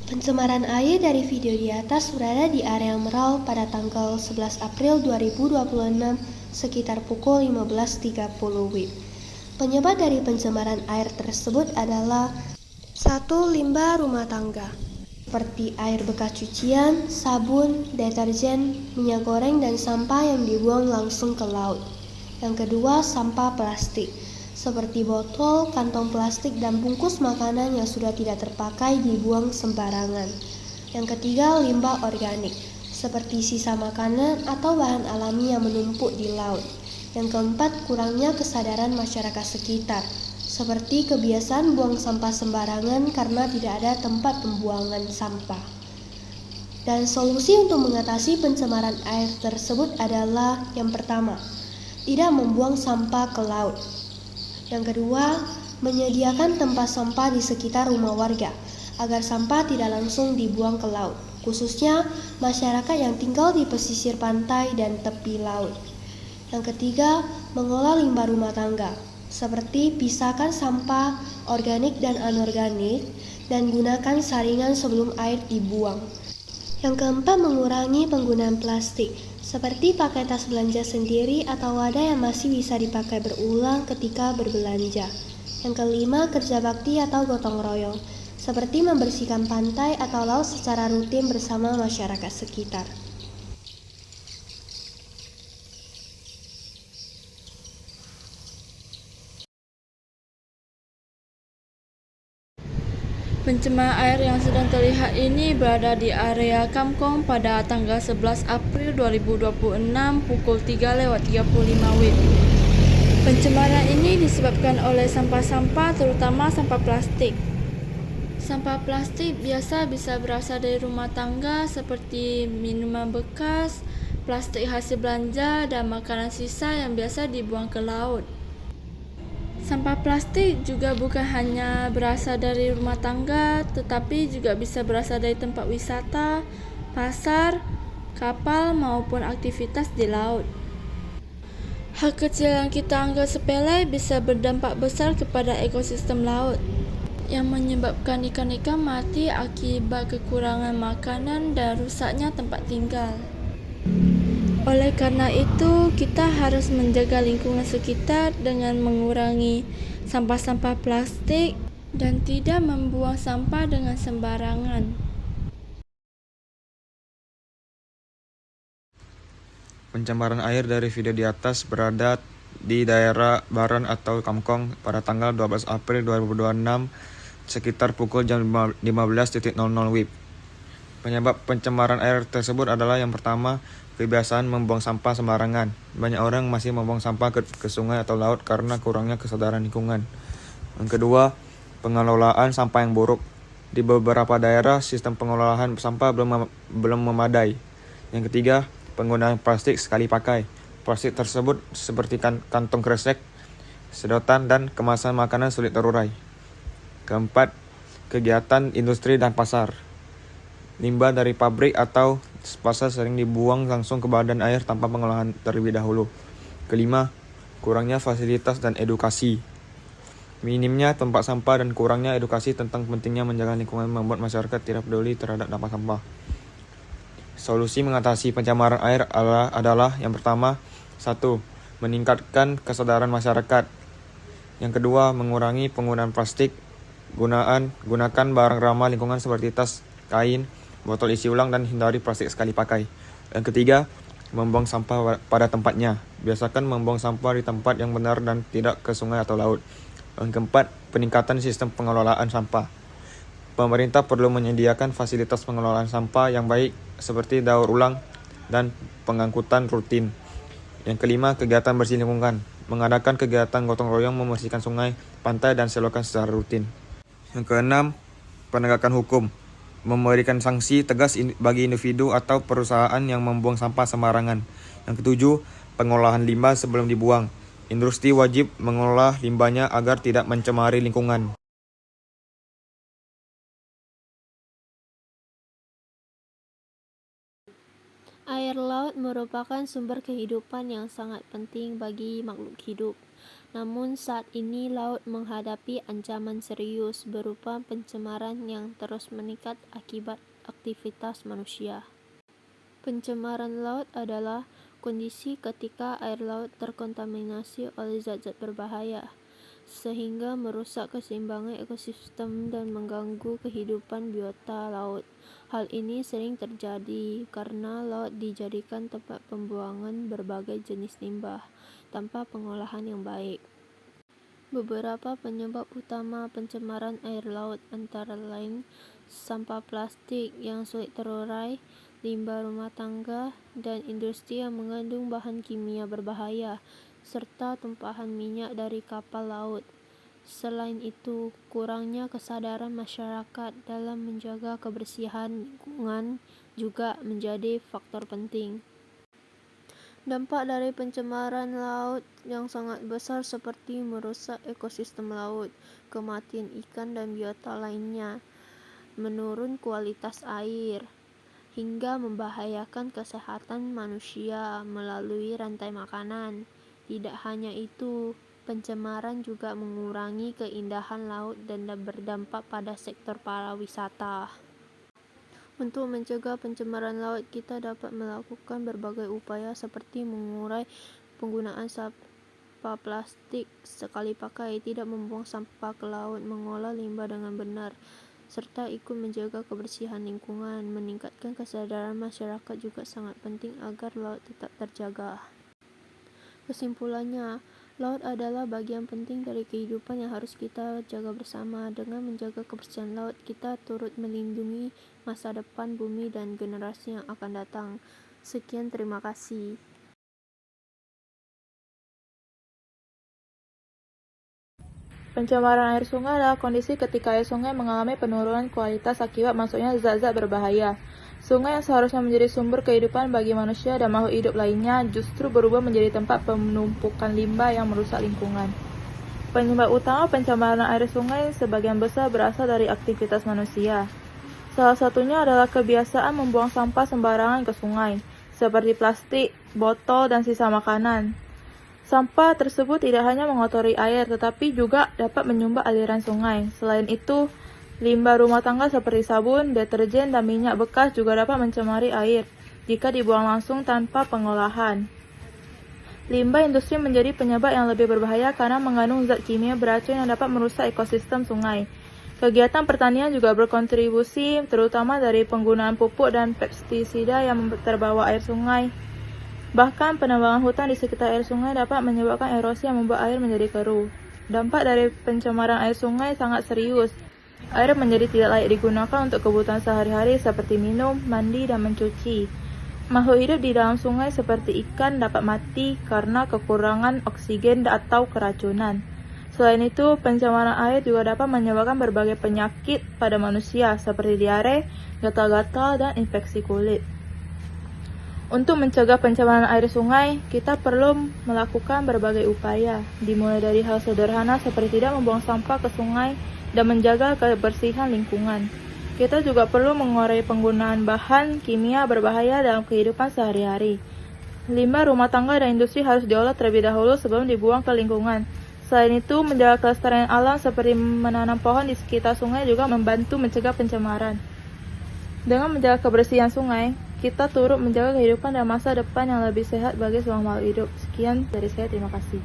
Pencemaran air dari video di atas berada di area Merau pada tanggal 11 April 2026 sekitar pukul 15.30 WIB. Penyebab dari pencemaran air tersebut adalah 1. Limbah rumah tangga seperti air bekas cucian, sabun, deterjen, minyak goreng, dan sampah yang dibuang langsung ke laut. Yang kedua, sampah plastik seperti botol, kantong plastik, dan bungkus makanan yang sudah tidak terpakai dibuang sembarangan. Yang ketiga, limbah organik seperti sisa makanan atau bahan alami yang menumpuk di laut. Yang keempat, kurangnya kesadaran masyarakat sekitar seperti kebiasaan buang sampah sembarangan karena tidak ada tempat pembuangan sampah. Dan solusi untuk mengatasi pencemaran air tersebut adalah yang pertama, tidak membuang sampah ke laut. Yang kedua, menyediakan tempat sampah di sekitar rumah warga agar sampah tidak langsung dibuang ke laut, khususnya masyarakat yang tinggal di pesisir pantai dan tepi laut. Yang ketiga, mengolah limbah rumah tangga seperti pisahkan sampah organik dan anorganik dan gunakan saringan sebelum air dibuang. Yang keempat, mengurangi penggunaan plastik seperti pakai tas belanja sendiri atau wadah yang masih bisa dipakai berulang ketika berbelanja. Yang kelima, kerja bakti atau gotong royong seperti membersihkan pantai atau laut secara rutin bersama masyarakat sekitar. Pencemaran air yang sedang terlihat ini berada di area Kamkong pada tanggal 11 April 2026 pukul 3:35 WIB. Pencemaran ini disebabkan oleh sampah-sampah, terutama sampah plastik. Sampah plastik biasa bisa berasal dari rumah tangga seperti minuman bekas, plastik hasil belanja, dan makanan sisa yang biasa dibuang ke laut. Sampah plastik juga bukan hanya berasal dari rumah tangga, tetapi juga bisa berasal dari tempat wisata, pasar, kapal, maupun aktivitas di laut. Hal kecil yang kita anggap sepele bisa berdampak besar kepada ekosistem laut, yang menyebabkan ikan-ikan mati akibat kekurangan makanan dan rusaknya tempat tinggal. Oleh karena itu, kita harus menjaga lingkungan sekitar dengan mengurangi sampah-sampah plastik dan tidak membuang sampah dengan sembarangan. Pencemaran air dari video di atas berada di daerah Baran atau Kamkong pada tanggal 12 April 2026 sekitar pukul jam 15.00 WIB. Penyebab pencemaran air tersebut adalah yang pertama, kebiasaan membuang sampah sembarangan. Banyak orang masih membuang sampah ke sungai atau laut karena kurangnya kesadaran lingkungan. Yang kedua, pengelolaan sampah yang buruk. Di beberapa daerah, sistem pengelolaan sampah belum memadai. Yang ketiga, penggunaan plastik sekali pakai. Plastik tersebut seperti kantong kresek, sedotan, dan kemasan makanan sulit terurai. Keempat, kegiatan industri dan pasar. Limbah dari pabrik atau pasar sering dibuang langsung ke badan air tanpa pengolahan terlebih dahulu. Kelima, kurangnya fasilitas dan edukasi. Minimnya tempat sampah dan kurangnya edukasi tentang pentingnya menjaga lingkungan membuat masyarakat tidak peduli terhadap dampak sampah. Solusi mengatasi pencemaran air adalah yang pertama, 1. Meningkatkan kesadaran masyarakat. Yang kedua, mengurangi penggunaan plastik. Gunakan barang ramah lingkungan seperti tas, kain, botol isi ulang, dan hindari plastik sekali pakai. Yang ketiga, membuang sampah pada tempatnya. Biasakan membuang sampah di tempat yang benar dan tidak ke sungai atau laut. Yang keempat, peningkatan sistem pengelolaan sampah. Pemerintah perlu menyediakan fasilitas pengelolaan sampah yang baik seperti daur ulang dan pengangkutan rutin. Yang kelima, kegiatan bersih lingkungan. Mengadakan kegiatan gotong royong membersihkan sungai, pantai, dan selokan secara rutin. Yang keenam, penegakan hukum. Memberikan sanksi tegas bagi individu atau perusahaan yang membuang sampah sembarangan. Yang ketujuh, pengolahan limbah sebelum dibuang. Industri wajib mengolah limbahnya agar tidak mencemari lingkungan. Air laut merupakan sumber kehidupan yang sangat penting bagi makhluk hidup. Namun saat ini laut menghadapi ancaman serius berupa pencemaran yang terus meningkat akibat aktivitas manusia. Pencemaran laut adalah kondisi ketika air laut terkontaminasi oleh zat-zat berbahaya, sehingga merusak keseimbangan ekosistem dan mengganggu kehidupan biota laut. Hal ini sering terjadi karena laut dijadikan tempat pembuangan berbagai jenis limbah tanpa pengolahan yang baik. Beberapa penyebab utama pencemaran air laut antara lain sampah plastik yang sulit terurai, limbah rumah tangga, dan industri yang mengandung bahan kimia berbahaya, serta tumpahan minyak dari kapal laut. Selain itu, kurangnya kesadaran masyarakat dalam menjaga kebersihan lingkungan juga menjadi faktor penting. Dampak dari pencemaran laut yang sangat besar seperti merusak ekosistem laut, kematian ikan dan biota lainnya, menurun kualitas air, hingga membahayakan kesehatan manusia melalui rantai makanan. Tidak hanya itu, pencemaran juga mengurangi keindahan laut dan berdampak pada sektor pariwisata. Untuk mencegah pencemaran laut, kita dapat melakukan berbagai upaya seperti mengurai penggunaan sampah plastik sekali pakai, tidak membuang sampah ke laut, mengolah limbah dengan benar, serta ikut menjaga kebersihan lingkungan. Meningkatkan kesadaran masyarakat juga sangat penting agar laut tetap terjaga. Kesimpulannya, laut adalah bagian penting dari kehidupan yang harus kita jaga bersama. Dengan menjaga kebersihan laut, kita turut melindungi masa depan bumi dan generasi yang akan datang. Sekian, terima kasih. Pencemaran air sungai adalah kondisi ketika air sungai mengalami penurunan kualitas akibat masuknya zat-zat berbahaya. Sungai yang seharusnya menjadi sumber kehidupan bagi manusia dan makhluk hidup lainnya justru berubah menjadi tempat penumpukan limbah yang merusak lingkungan. Penyebab utama pencemaran air sungai sebagian besar berasal dari aktivitas manusia. Salah satunya adalah kebiasaan membuang sampah sembarangan ke sungai, seperti plastik, botol, dan sisa makanan. Sampah tersebut tidak hanya mengotori air, tetapi juga dapat menyumbat aliran sungai. Selain itu, limbah rumah tangga seperti sabun, deterjen, dan minyak bekas juga dapat mencemari air jika dibuang langsung tanpa pengolahan. Limbah industri menjadi penyebab yang lebih berbahaya karena mengandung zat kimia beracun yang dapat merusak ekosistem sungai. Kegiatan pertanian juga berkontribusi, terutama dari penggunaan pupuk dan pestisida yang terbawa air sungai. Bahkan penebangan hutan di sekitar air sungai dapat menyebabkan erosi yang membuat air menjadi keruh. Dampak dari pencemaran air sungai sangat serius. Air menjadi tidak layak digunakan untuk kebutuhan sehari-hari seperti minum, mandi, dan mencuci. Makhluk hidup di dalam sungai seperti ikan dapat mati karena kekurangan oksigen atau keracunan. Selain itu, pencemaran air juga dapat menyebabkan berbagai penyakit pada manusia seperti diare, gatal-gatal, dan infeksi kulit. Untuk mencegah pencemaran air sungai, kita perlu melakukan berbagai upaya, dimulai dari hal sederhana seperti tidak membuang sampah ke sungai dan menjaga kebersihan lingkungan. Kita juga perlu mengurangi penggunaan bahan kimia berbahaya dalam kehidupan sehari-hari. Limbah rumah tangga dan industri harus diolah terlebih dahulu sebelum dibuang ke lingkungan. Selain itu, menjaga kelestarian alam seperti menanam pohon di sekitar sungai juga membantu mencegah pencemaran. Dengan menjaga kebersihan sungai, kita turut menjaga kehidupan dan masa depan yang lebih sehat bagi semua makhluk hidup. Sekian dari saya, terima kasih.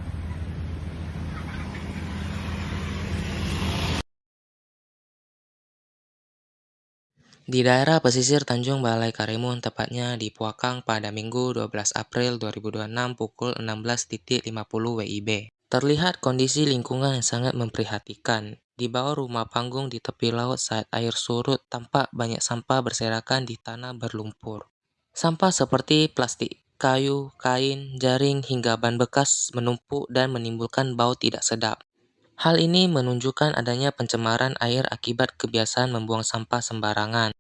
Di daerah pesisir Tanjung Balai Karimun, tepatnya di Puakang pada Minggu 12 April 2026 pukul 16.50 WIB. Terlihat kondisi lingkungan yang sangat memprihatinkan. Di bawah rumah panggung di tepi laut saat air surut, tampak banyak sampah berserakan di tanah berlumpur. Sampah seperti plastik, kayu, kain, jaring, hingga ban bekas menumpuk dan menimbulkan bau tidak sedap. Hal ini menunjukkan adanya pencemaran air akibat kebiasaan membuang sampah sembarangan.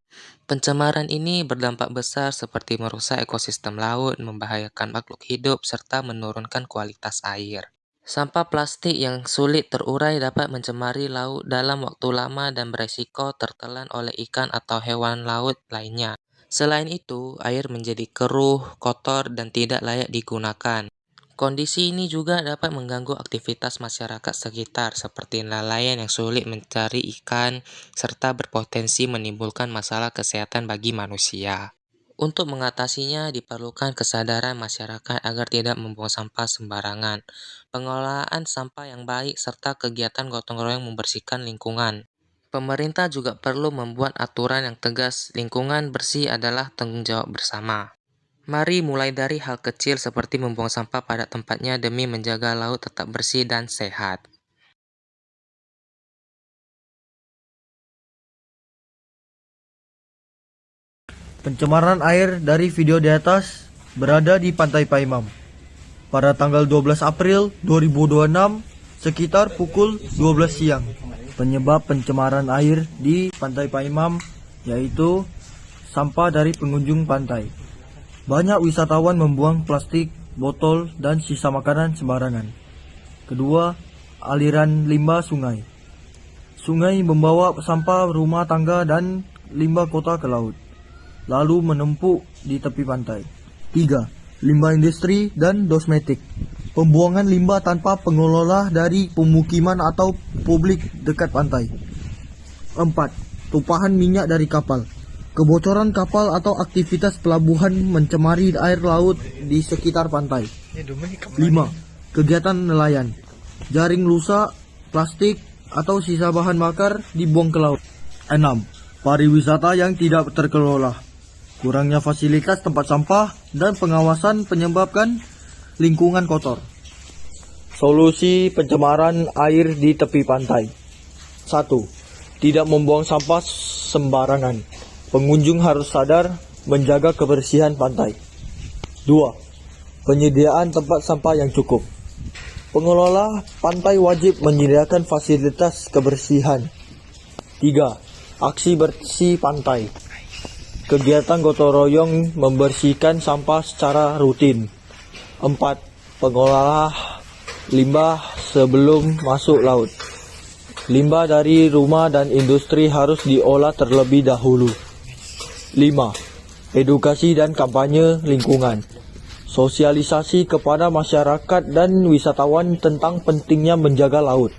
Pencemaran ini berdampak besar seperti merusak ekosistem laut, membahayakan makhluk hidup, serta menurunkan kualitas air. Sampah plastik yang sulit terurai dapat mencemari laut dalam waktu lama dan beresiko tertelan oleh ikan atau hewan laut lainnya. Selain itu, air menjadi keruh, kotor, dan tidak layak digunakan. Kondisi ini juga dapat mengganggu aktivitas masyarakat sekitar seperti nelayan yang sulit mencari ikan serta berpotensi menimbulkan masalah kesehatan bagi manusia. Untuk mengatasinya diperlukan kesadaran masyarakat agar tidak membuang sampah sembarangan, pengelolaan sampah yang baik serta kegiatan gotong royong membersihkan lingkungan. Pemerintah juga perlu membuat aturan yang tegas, lingkungan bersih adalah tanggung jawab bersama. Mari mulai dari hal kecil seperti membuang sampah pada tempatnya demi menjaga laut tetap bersih dan sehat. Pencemaran air dari video di atas berada di Pantai Paimam. Pada tanggal 12 April 2026 sekitar pukul 12 siang. Penyebab pencemaran air di Pantai Paimam yaitu sampah dari pengunjung pantai. Banyak wisatawan membuang plastik, botol, dan sisa makanan sembarangan. Kedua, aliran limbah sungai. Sungai membawa sampah rumah tangga dan limbah kota ke laut, lalu menumpuk di tepi pantai. 3. Limbah industri dan kosmetik. Pembuangan limbah tanpa pengelola dari pemukiman atau publik dekat pantai. 4. Tumpahan minyak dari kapal. Kebocoran kapal atau aktivitas pelabuhan mencemari air laut di sekitar pantai. 5. Kegiatan nelayan. Jaring rusak, plastik, atau sisa bahan bakar dibuang ke laut. 6. Pariwisata yang tidak terkelola. Kurangnya fasilitas tempat sampah dan pengawasan menyebabkan lingkungan kotor. Solusi pencemaran air di tepi pantai. 1. Tidak membuang sampah sembarangan. Pengunjung harus sadar menjaga kebersihan pantai. 2. Penyediaan tempat sampah yang cukup. Pengelola pantai wajib menyediakan fasilitas kebersihan. 3. Aksi bersih pantai. Kegiatan gotong royong membersihkan sampah secara rutin. 4. Pengelola limbah sebelum masuk laut. Limbah dari rumah dan industri harus diolah terlebih dahulu. 5. Edukasi dan kampanye lingkungan. Sosialisasi kepada masyarakat dan wisatawan tentang pentingnya menjaga laut.